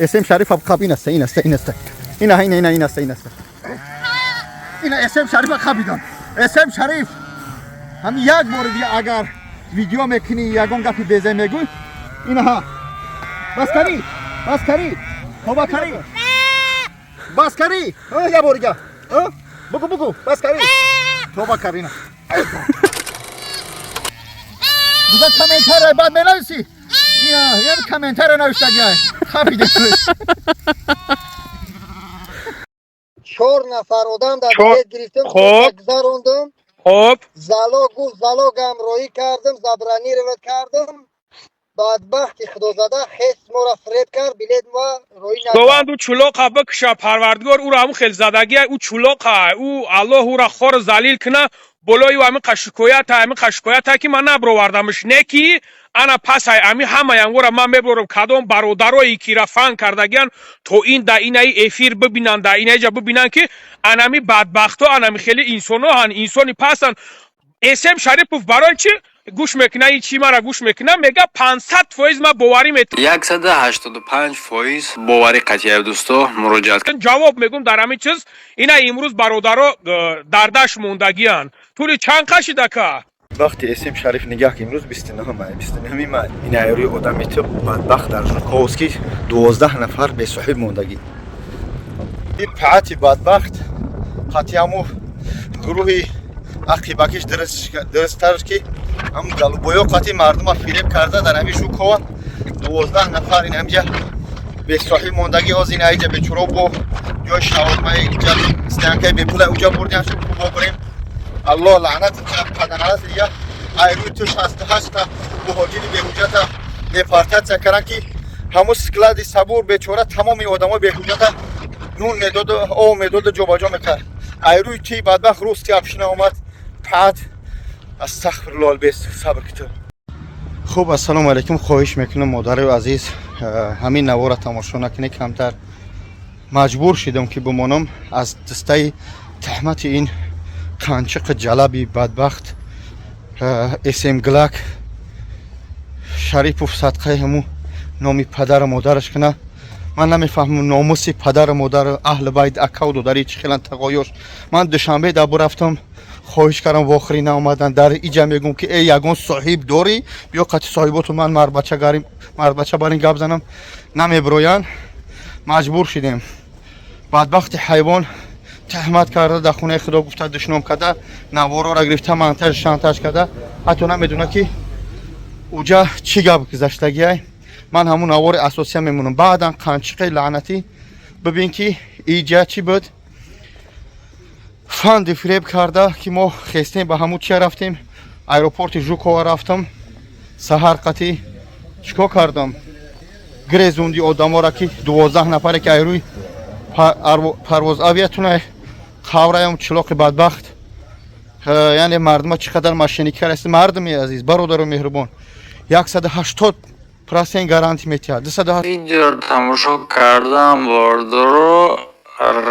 اسم شریف خب این است این است این است این است این اسم شریف خبیدان اسم شریف هم یک بار دیگه اگر ویدیو میکنی یگان گپی بیزه میگوی اینها بس کری توبه کری بس کری یا بار دیگه بگو بس کری توبه کری نه دیگه کامنتر بعد مینویسی یه کامنتر نوشته گیه خبیده 4 نفر آدم در بیت گرفتم گذراندم خب زلا گفت زلا گمراهی کردم زبرانی روت کردم بدبخت خدا زده حس ما را فریب کرد بلیت ما روی گوند او چلوقا بکشه پروردگار او را همون خیل زدگی او چلوقا او الله او را خور زلیل کنه بلوی و همین قشکویت که من نبروردمش نکی انا پس های امی همه ینگو را من میبرم کدام برادرایی که را فن کردگیان تو این در این ای افیر ببینن در این ایجا ببینن که انمی بدبخت ها انمی خیلی انسانو هن انسانی پسن اسم شریف برای چی گوش میکنه این چی مرا گوش میکنه میگه 500% ما باوری میتونم 185% باوری قطعی دوستا مراجعت کن جواب میگم در همین چیز اینا امروز برادرها دردش موندگیان طوری چند کشیده که وقتی اسم شریف نگاه که امروز 29 مای این ایاری آدمی تو بدبخت در ژوکووسکی 12 نفر به صاحب موندگی این پعتی بدبخت قطعی همو گروهی عقیبکش درست ترش که هم گلوبویا قطعی مردم فریب کرده در همین ژوکووا 12 نفر این همجا به صاحب موندگی از این ایجا به چروب و یا شاورمای اینجا استانکای به پول اونجا بردیم شو بریم الله لعنت پدرانه یا ایروی تو 68 تا بهاجی به حجت نپارتات کردن که همون سکلادی صبور بیچاره تمام آدما به حجت نون میداد او میداد جوباجا میکرد ایروی تی بدبخت روز که افشین اومد پد استغفرالله البس صبر کتاب خوب السلام علیکم خواهش میکنم مادر عزیز همین نوار تماشا نکنه کمتر مجبور شدم که بمانم از دسته تهمت این قنچق جلبی بدبخت اسم گلک شریف و صدقه همون نامی پدر و مادرش کنه من نمیفهمم ناموسی پدر و مادر اهل بیت اکا و دادری چی خیلی تقایش من دوشنبه دبو رفتم خواهش کردم واخری نامدن در اینجا میگم که ای یگان صاحب داری بیا قطع صاحباتو من مرد بچه برین گپ زنم نمیبروین مجبور شدیم بدبخت حیوان تهمت کرده در خونه خدا گفته دشنام کرده نوارا را گرفته منتج شانتاژ کرده حتی نمیدونه که اوجا چی گپ گذشتگیه من همون نوار اساسی میمونم بعدا قنچق لعنتی ببین که اینجا چی بود فند فریب کرده که ما خستیم به همون چی رفتیم ایروپورت ژوکووا رفتم سحر قطعی چیکار کردم گریزوندی آدما را که 12 نفره که ایروی پرواز آویتونه خاورایم چلاق بدبخت یعنی مردم چقدر ماشینیکر است مردمی عزیز برادر و مهربان 180% گارانتی میتیاد 280 ویدیو تماشا کردم باردارو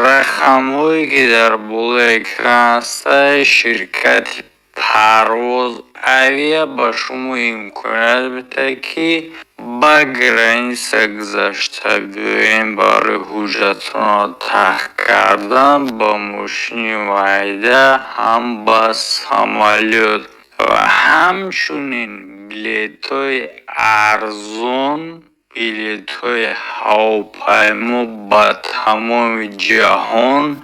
رقم‌هایی که در بالا اکران است شرکت پرواز اویه با شما امکانات بده که با گرانس گذشته بیاین برای حجتون تحقیق کردن با ماشین وایده هم با سامالیات و همچنین بلیط های ارزون بلیط های هواپیما با تمام جهان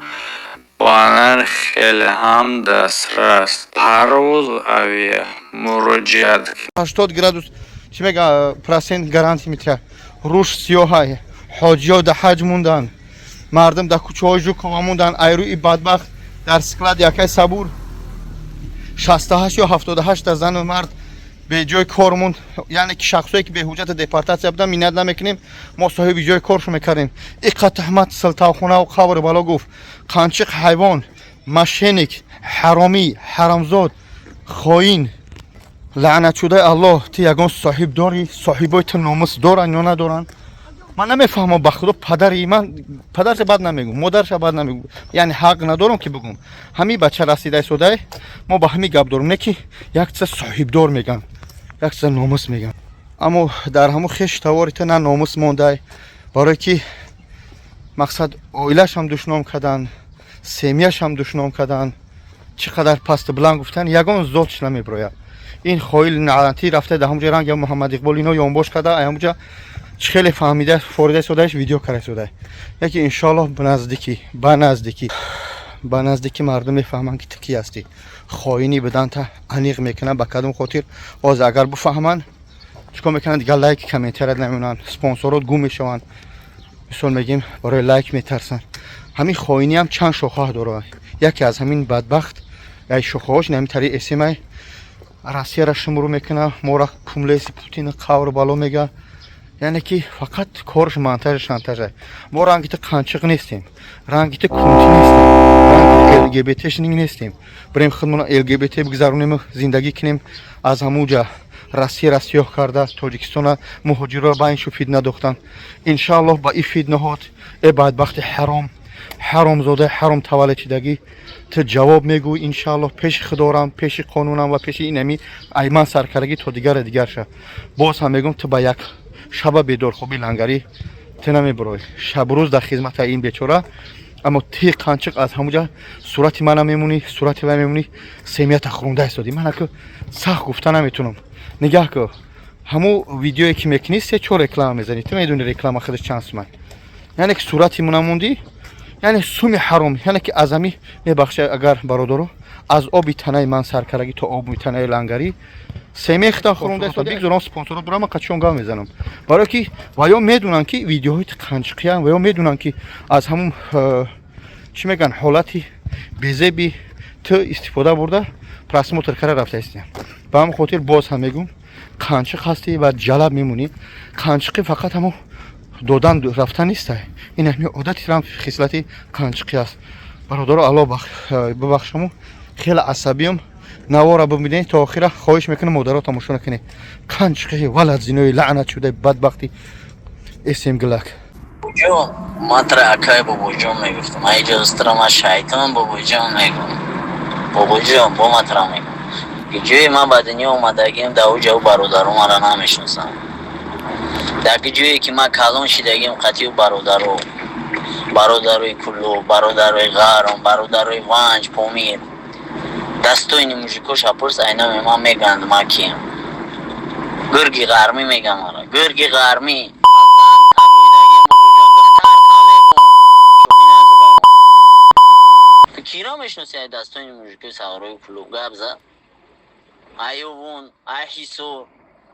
با نرخ خیلی هم دسترس پرواز اویه مراجعت 80 گرادوس چی میگه پرسنت گارانتی میتیاد روش سیاهای حاجیا در حج موندن مردم در کوچه های ژوکووا موندن ایروی بدبخت در سکلاد یکی صبور 68 یا 78 زن و مرد به جای کار موند یعنی که شخصایی که به حجت دپارتاسیا بودن مینت نمیکنیم ما صاحب جای کارش میکردیم اقا تهمت سلطاخونه و قبر بالا گفت قنچق حیوان مشینک حرامی حرامزاد خاین لعنت شده الله تی یگان صاحب داری صاحبای تو ناموس دارن یا ندارن من نمیفهمم به خدا پدری من پدرش بد نمیگم مادرش بد نمیگم یعنی حق ندارم که بگم همین بچه رسیده شده ما با همین گپ دارم نه که یک چیز صاحب دار میگن یک چیز ناموس میگن اما در همون خش تواریت نه ناموس مونده барое ки мақсад оилаашам душном кардан, семияшам душном кардан, чӣ қадар пасту буланд гуфтан, ягон зотш намебирояд. ин хоил наълатӣ рафта дар ҳамҷо ранг я муҳаммад иқбол ино ёнбош карда ҳамҷо чӣ хеле фаҳмида форида содааш видео кара сода. яке иншоаллоҳ ба наздикӣ мардум мефаҳманд ки ту кӣ ҳастӣ. хоинӣ биданта аниқ мекунанд ба кадом хотир. ҳозир агар бифаҳманд чикор мекунанд дигар лайки комментария намеонанд, спонсорот гум мешаванд. мисол мегим барои лайк метарсанд. ҳамин хоинӣ ҳам чанд шохаҳ дорад. яке аз ҳамин бадбахт яи шохаҳош ҳамин тариқи смай Россияро шумру мекунад, моро кумлеси Путин қавр бало мега. яъне ки фақат корш монтаж шантажа. мо рангити қанчиқ нестем, рангити кунти нестем, рангити ЛГБТшник нестем. Брем худмона ЛГБТ бигзаронем, зиндагӣ кунем, аз ҳамуҷа Россияро сиёҳ карда, Тоҷикистона муҳоҷирро ба ин шу фитна дохтан. иншоаллоҳ ба ин фитнаҳот е бадбахти ҳаромзода ҳаром таваллидшудагӣ ту ҷавоб мегӯй. иншоаллоҳ пеши худорам, пеши қонунам ва пеши инами айман саркардагӣ то дигар ша. боз ҳам мегӯм ту ба як шаба бедорхоби лангарӣ ту намебирой. шабрӯз дар хизмати ин бечора, аммо ти қанчиқ аз ҳамуҷа сурати мана мемунӣ, сурати ва мемунӣ, семията хурунда истоди. ман аку сахт гуфта наметунам. нигаҳ кӯ ҳамун видеое ки мекунӣ 3-4 реклама мезанӣ. ту медонӣ реклама худаш чанд сумай. яъне ки сурати мунамундӣ, яъне суми ҳаром, яъне ки аз ҳами мебахша. агар бародаро аз оби танаи ман саркардагӣ то оби танаи лангарӣ семехта хурунда истоди. бигзорам спонсорот бурам қачон гап мезанам. барое ки ваё медонанд ки видеоҳои қанчиқиян, ваё медонанд ки аз ҳамун чӣ мегӯянд ҳолати безеби ту истифода бурда просмотр кара рафта истиям. ба ҳамин хотир боз ҳам мегӯм қанчиқ ҳастӣ ва ҷалаб мемунӣ. қанчиқи фақат ҳамун додан рафта неста. ин ҳамин одати рам хислати қанчиқи аст. бародаро алло бибахшаму хеле асабиям. навора бибинед то охира. хоҳиш мекунам модаро тамошо накунед. қанчиқи валад зинои лаънат шудаи бадбахти эсем гилак. جون ما ترى أكاي بابو جون ميگفت ما إجازه ترى ما شایطان بابو جون میگم بابو جون با ما ترى میگم جوی ما بعد دنیا اومدگیم داو جو برادرم را نمیشناسم در جویی که ما کالون شدگیم قطعی برادروی کلو برادروی غارم برادروی وانج پومیر دستو این موجیکوش هپرس اینا ما میگند ما کیم گرگی غارمی میگم آره گرگی غارمی کیرا میشناسی ای دستانی موجیکوی ساغروی کلو گابزا ایوون ای حیسور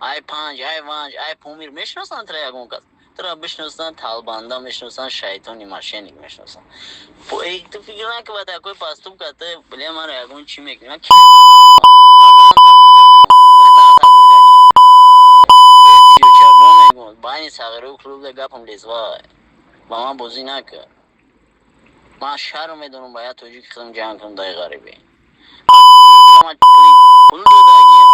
ای پنج ای وانج ای پومیر میشناسن ترا یگون کس ترا بشناسن طالباندا میشناسن شیطانی ماشینیک میشناسن تو فکر نکن بعد کوئی پاستوب کرده بله من یگون چی میگم باینی ساغروی کلو گپم لیزوای با من بازی نکن من شرم میدونم باید توجیه خودم جمع کنم دای غریبی پول دادگیم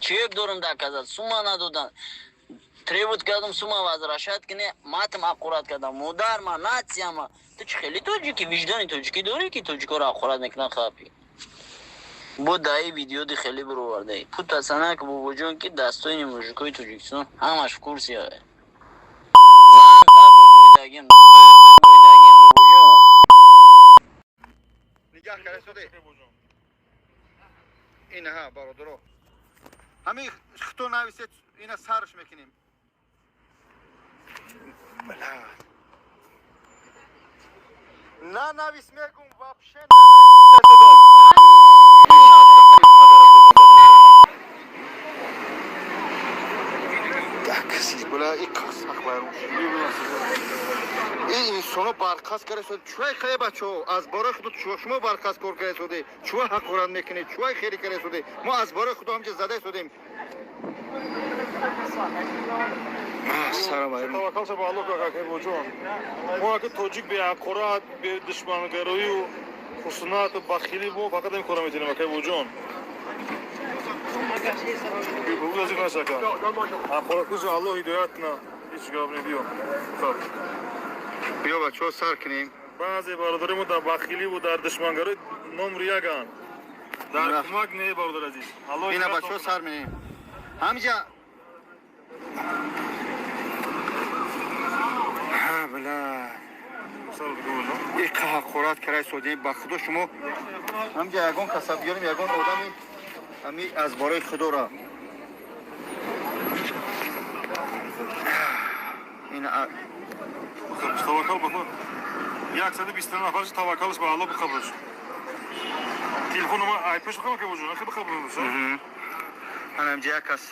چیک دارم در کازد سوما ندادن تریبوت کردم سوما وزراشت کنه ماتم اقورات کردم مادر ما ناتسیا ما تو چه خیلی توجیکی وجدانی توجیکی داری که توجیکو را اقورات میکنن خواهی بود دایی ویدیو دی خیلی برو ورده پوت اصلا که بابا جون که دستوی موجیکوی توجیکسون همش کورسی های زن تا بایدگیم بابا جون نگاه کرده شده اینه ها برادرو همین خطو نویسید اینه سرش میکنیم نه نویس میگم وابشه این انسانو برخواست کرده شده چوی خیلی بچه از باره خود شما برخواست کار کرده شده چوی حقوران میکنه چوی خیلی کرده شده ما از باره خود همچه زده شدیم سلام علیکم توکل به الله که بچون ما که توجیک به حقورات به دشمنگرایی و خشونت و بخیلی بو فقط این کارا میتونیم که بچون بگو از این نشکن حقورات کجا الله هدایت نه هیچ جواب نمیدیم بیا بچه‌ها سر کنیم بعضی برادرمون در بخیلی و در دشمنگرایی نمره یکن در کمک نه برادر عزیز اینا بچه‌ها سر می‌نیم همینجا ҳақорат карай содием ба худо шумо ҳамҷа ягон касаб биёрем ягон одами ҳами аз бораи худоро таваккал бакун 120 нафарш таваккалш ба Аллоҳ бихабрш. Телефонома айпеш бихабр ка вуҷуд, нахи бихабр. анамҷа як кас